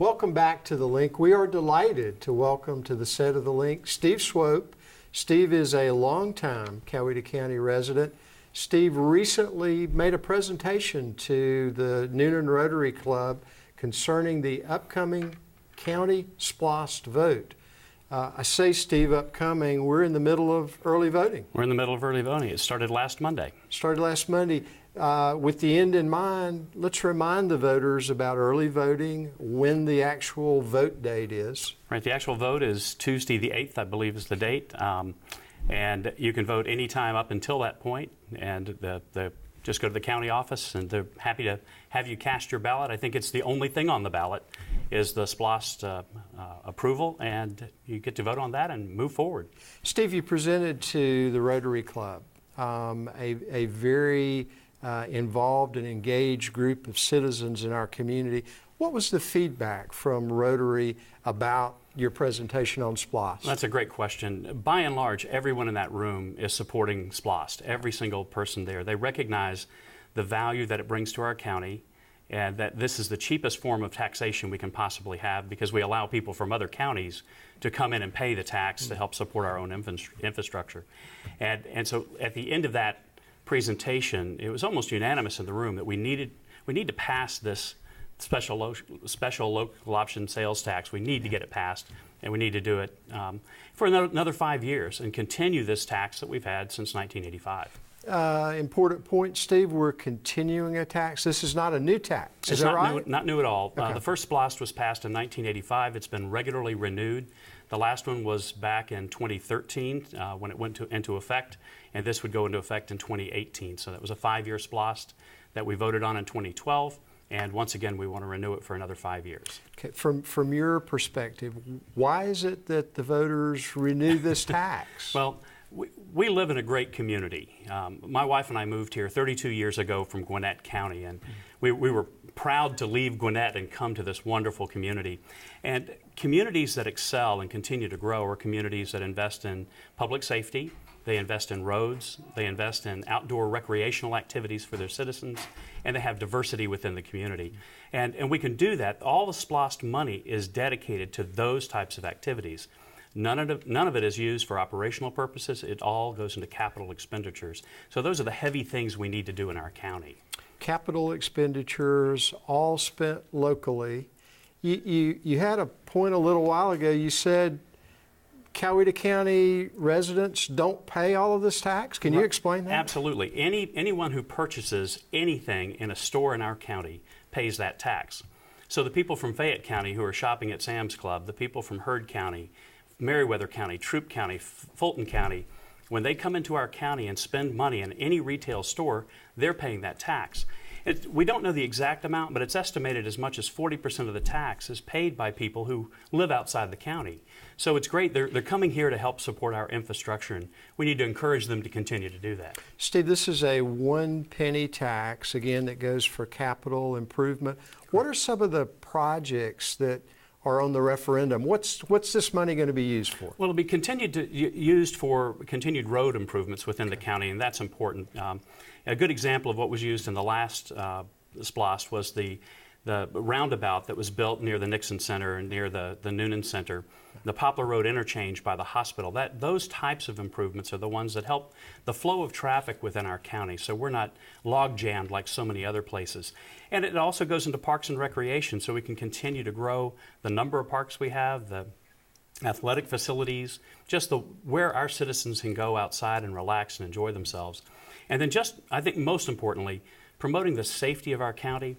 Welcome back to The Link. We are delighted to welcome to the set of The Link Steve Swope. Steve is a longtime Coweta County resident. Steve recently made a presentation to the Noonan Rotary Club concerning the upcoming county SPLOST vote. I say, Steve, upcoming, we're in the middle of early voting. We're in the middle of early voting. It started last Monday. With the end in mind, let's remind the voters about early voting, when the actual vote date is. Right, the actual vote is Tuesday the 8th, I believe is the date. And you can vote anytime up until that point. And just go to the county office and they're happy to have you cast your ballot. I think it's the only thing on the ballot is the SPLOST approval, and you get to vote on that and move forward. Steve, you presented to the Rotary Club a very involved and engaged group of citizens in our community. What was the feedback from Rotary about your presentation on SPLOST? That's a great question. By and large, everyone in that room is supporting SPLOST, every single person there. They recognize the value that it brings to our county, and that this is the cheapest form of taxation we can possibly have, because we allow people from other counties to come in and pay the tax to help support our own infrastructure. And so at the end of that presentation, it was almost unanimous in the room that we need to pass this special local option sales tax. We need to get it passed, and we need to do it for another 5 years and continue this tax that we've had since 1985. Important point, Steve, we're continuing a tax. This is not a new tax, is that right? Not new at all. Okay. The first SPLOST was passed in 1985. It's been regularly renewed. The last one was back in 2013 when it went into effect, and this would go into effect in 2018. So that was a 5-year SPLOST that we voted on in 2012. And once again, we want to renew it for another 5 years. Okay. From your perspective, why is it that the voters renew this tax? Well, we live in a great community. My wife and I moved here 32 years ago from Gwinnett County, and we were proud to leave Gwinnett and come to this wonderful community. And communities that excel and continue to grow are communities that invest in public safety, they invest in roads, they invest in outdoor recreational activities for their citizens, and they have diversity within the community. And we can do that. All the SPLOST money is dedicated to those types of activities. None of it is used for operational purposes. It all goes into capital expenditures. So those are the heavy things we need to do in our county. Capital expenditures, all spent locally. You had a point a little while ago. You said Coweta County residents don't pay all of this tax. Can you explain that? Absolutely. Anyone who purchases anything in a store in our county pays that tax. So the people from Fayette County who are shopping at Sam's Club, the people from Heard County, Meriwether County, Troup County, Fulton County, when they come into our county and spend money in any retail store, they're paying that tax. We don't know the exact amount, but it's estimated as much as 40% of the tax is paid by people who live outside the county. So it's great. They're coming here to help support our infrastructure, and we need to encourage them to continue to do that. Steve, this is a 1 penny tax, again, that goes for capital improvement. What are some of the projects that are on the referendum? What's this money going to be used for? Well, it'll be used for continued road improvements within the county, and that's important. A good example of what was used in the last SPLOST was the roundabout that was built near the Nixon Center and near the Noonan Center, the Poplar Road interchange by the hospital. Those types of improvements are the ones that help the flow of traffic within our county, so we're not log jammed like so many other places. And it also goes into parks and recreation, so we can continue to grow the number of parks we have, the athletic facilities, just where our citizens can go outside and relax and enjoy themselves. And then I think most importantly, promoting the safety of our county,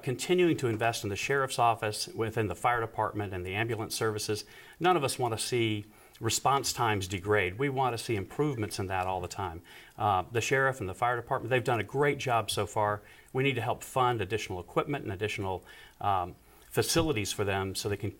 continuing to invest in the sheriff's office, within the fire department and the ambulance services. None of us want to see response times degrade. We want to see improvements in that all the time. The sheriff and the fire department, they've done a great job so far. We need to help fund additional equipment and additional facilities for them so they can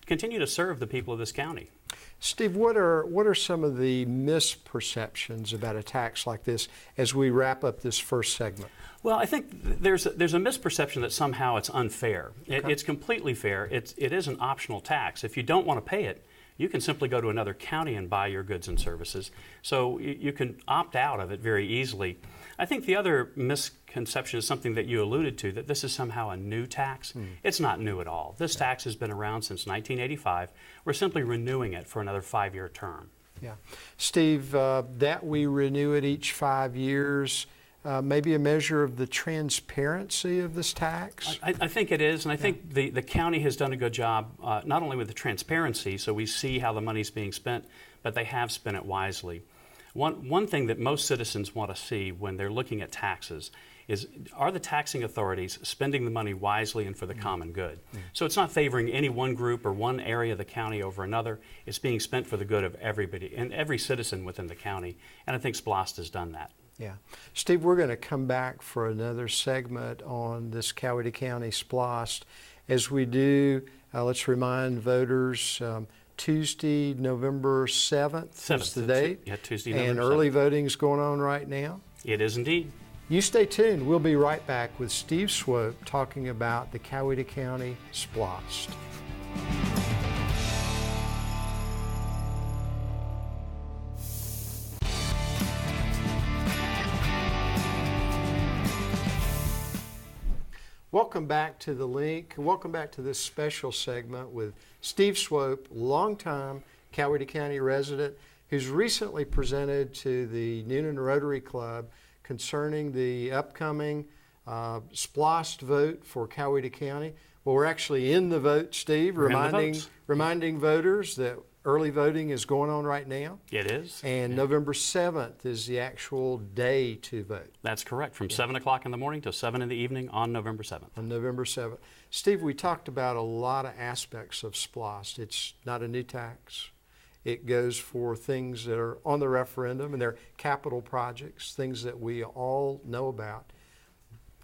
continue to serve the people of this county. Steve, what are some of the misperceptions about a tax like this as we wrap up this first segment? Well, I think there's a misperception that somehow it's unfair. Okay. It's completely fair. It is an optional tax. If you don't want to pay it, you can simply go to another county and buy your goods and services. So you can opt out of it very easily. I think the other misconception is something that you alluded to, that this is somehow a new tax. It's not new at all. This tax has been around since 1985. We're simply renewing it for another 5-year term. Yeah. Steve, that we renew it each 5 years, maybe a measure of the transparency of this tax? I think it is, and I think the county has done a good job, not only with the transparency, so we see how the money's being spent, but they have spent it wisely. One thing that most citizens want to see when they're looking at taxes is, are the taxing authorities spending the money wisely and for the common good? So it's not favoring any one group or one area of the county over another. It's being spent for the good of everybody and every citizen within the county, and I think SPLOST has done that. Yeah. Steve, we're going to come back for another segment on this Coweta County SPLOST. As we do, let's remind voters, Tuesday, November 7th is the date. Yeah, Tuesday, November 7th. And early voting is going on right now. It is indeed. You stay tuned. We'll be right back with Steve Swope talking about the Coweta County SPLOST. Welcome back to The Link. Welcome back to this special segment with Steve Swope, longtime Coweta County resident, who's recently presented to the Noonan Rotary Club concerning the upcoming SPLOST vote for Coweta County. Well, we're actually in the vote, Steve, reminding voters that early voting is going on right now. It is. And November 7th is the actual day to vote. That's correct, from 7 o'clock in the morning to 7 in the evening on November 7th. On November 7th. Steve, we talked about a lot of aspects of SPLOST. It's not a new tax. It goes for things that are on the referendum, and they're capital projects, things that we all know about.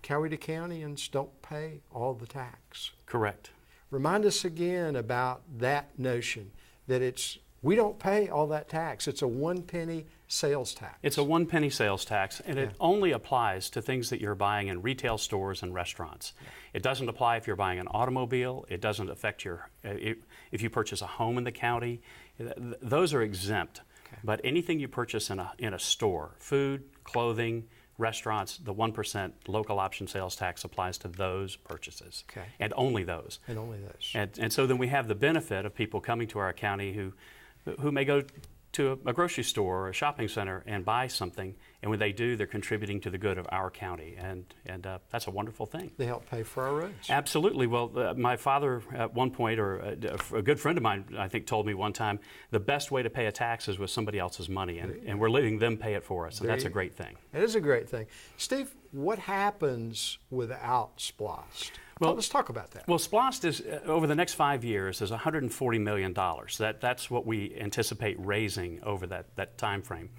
Coweta Countyans don't pay all the tax. Correct. Remind us again about that notion, that we don't pay all that tax. It's a 1 penny sales tax. It's a 1 penny sales tax, and it only applies to things that you're buying in retail stores and restaurants. It doesn't apply if you're buying an automobile. It doesn't affect if you purchase a home in the county. Those are exempt. Okay. But anything you purchase in a store, food, clothing, restaurants, the 1% local option sales tax applies to those purchases. Okay. And only those. And only those. And so then we have the benefit of people coming to our county who may go to a grocery store or a shopping center and buy something, and when they do, they're contributing to the good of our county, and that's a wonderful thing. They help pay for our roads. Absolutely. Well, my father at one point, or a good friend of mine, I think, told me one time, the best way to pay a tax is with somebody else's money, and we're letting them pay it for us, and that's a great thing. It is a great thing. Steve, what happens without SPLOST? Well, let's talk about that. Well, SPLOST is, over the next 5 years, is $140 million. That's what we anticipate raising over that time frame.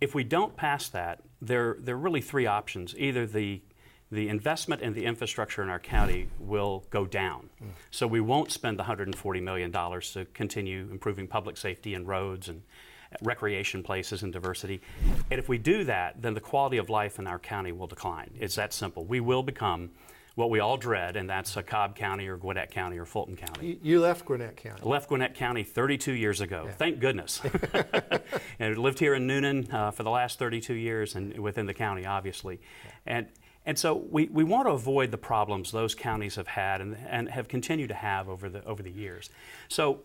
If we don't pass that, there are really three options. Either the investment in the infrastructure in our county will go down. So we won't spend the $140 million to continue improving public safety and roads and recreation places and diversity. And if we do that, then the quality of life in our county will decline. It's that simple. We will become what we all dread, and that's a Cobb County or Gwinnett County or Fulton County. You left Gwinnett County. I left Gwinnett County 32 years ago. Yeah. Thank goodness. And lived here in Noonan for the last 32 years, and within the county, obviously. Yeah. And so we want to avoid the problems those counties have had and have continued to have over the years. So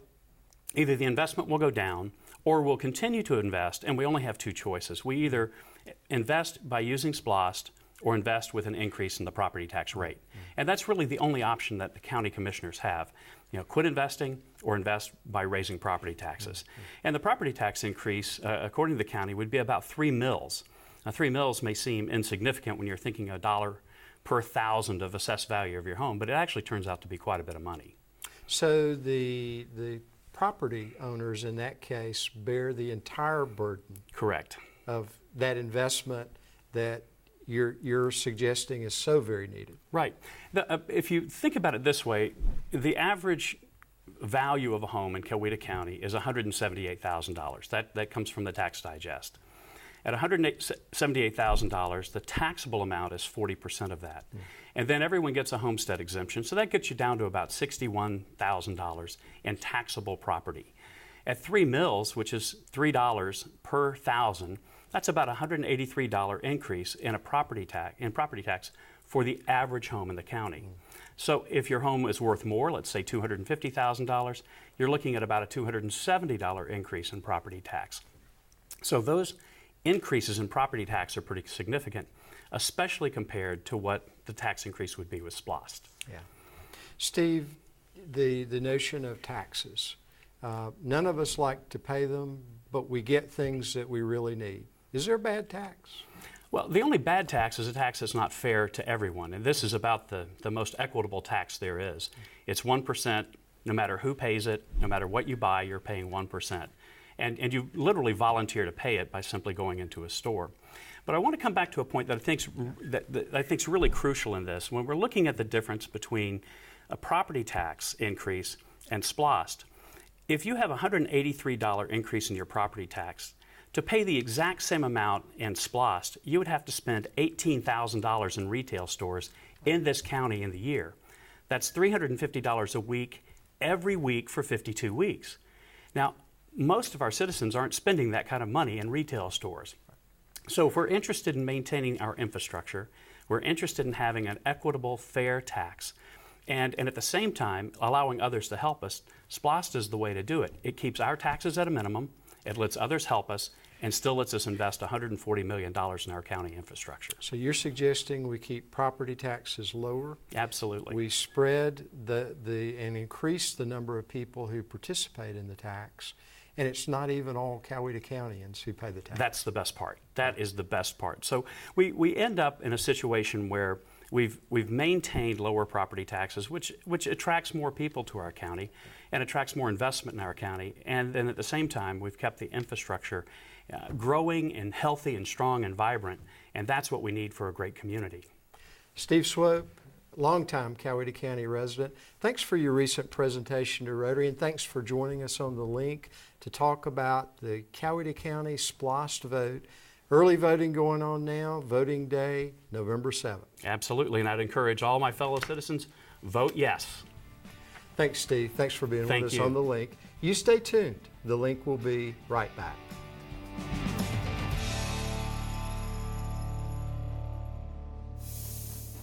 either the investment will go down, or we'll continue to invest, and we only have two choices. We either invest by using SPLOST, or invest with an increase in the property tax rate. And that's really the only option that the county commissioners have. Quit investing or invest by raising property taxes. And the property tax increase, according to the county, would be about 3 mills. Now, 3 mills may seem insignificant when you're thinking $1 per thousand of assessed value of your home, but it actually turns out to be quite a bit of money. So the property owners in that case bear the entire burden. Correct. Of that investment that you're suggesting is so very needed. Right. If you think about it this way, the average value of a home in Coweta County is $178,000. That comes from the Tax Digest. At $178,000, the taxable amount is 40% of that. And then everyone gets a homestead exemption, so that gets you down to about $61,000 in taxable property. At 3 mills, which is $3 per 1,000, that's about a $183 increase in property tax for the average home in the county. So if your home is worth more, let's say $250,000, you're looking at about a $270 increase in property tax. So those increases in property tax are pretty significant, especially compared to what the tax increase would be with SPLOST. Yeah. Steve, the notion of taxes. None of us like to pay them, but we get things that we really need. Is there a bad tax? Well, the only bad tax is a tax that's not fair to everyone, and this is about the most equitable tax there is. It's 1%, no matter who pays it, no matter what you buy, you're paying 1%. And you literally volunteer to pay it by simply going into a store. But I want to come back to a point that I think is really crucial in this. When we're looking at the difference between a property tax increase and SPLOST, if you have a $183 increase in your property tax, to pay the exact same amount in SPLOST, you would have to spend $18,000 in retail stores in this county in the year. That's $350 a week, every week for 52 weeks. Now, most of our citizens aren't spending that kind of money in retail stores. So if we're interested in maintaining our infrastructure, we're interested in having an equitable, fair tax, and at the same time allowing others to help us, SPLOST is the way to do it. It keeps our taxes at a minimum, it lets others help us, and still lets us invest $140 million in our county infrastructure. So you're suggesting we keep property taxes lower? Absolutely. We spread and increase the number of people who participate in the tax, and it's not even all Coweta Countyans who pay the tax. That's the best part. That is the best part. So we end up in a situation where we've maintained lower property taxes, which attracts more people to our county and attracts more investment in our county. And then at the same time, we've kept the infrastructure growing and healthy and strong and vibrant. And that's what we need for a great community. Steve Swope, longtime Coweta County resident, thanks for your recent presentation to Rotary, and thanks for joining us on the link to talk about the Coweta County SPLOST vote. Early voting going on now, voting day, November 7th. Absolutely, and I'd encourage all my fellow citizens, vote yes. Thanks, Steve. Thanks for being with us on the link. You stay tuned. The link will be right back.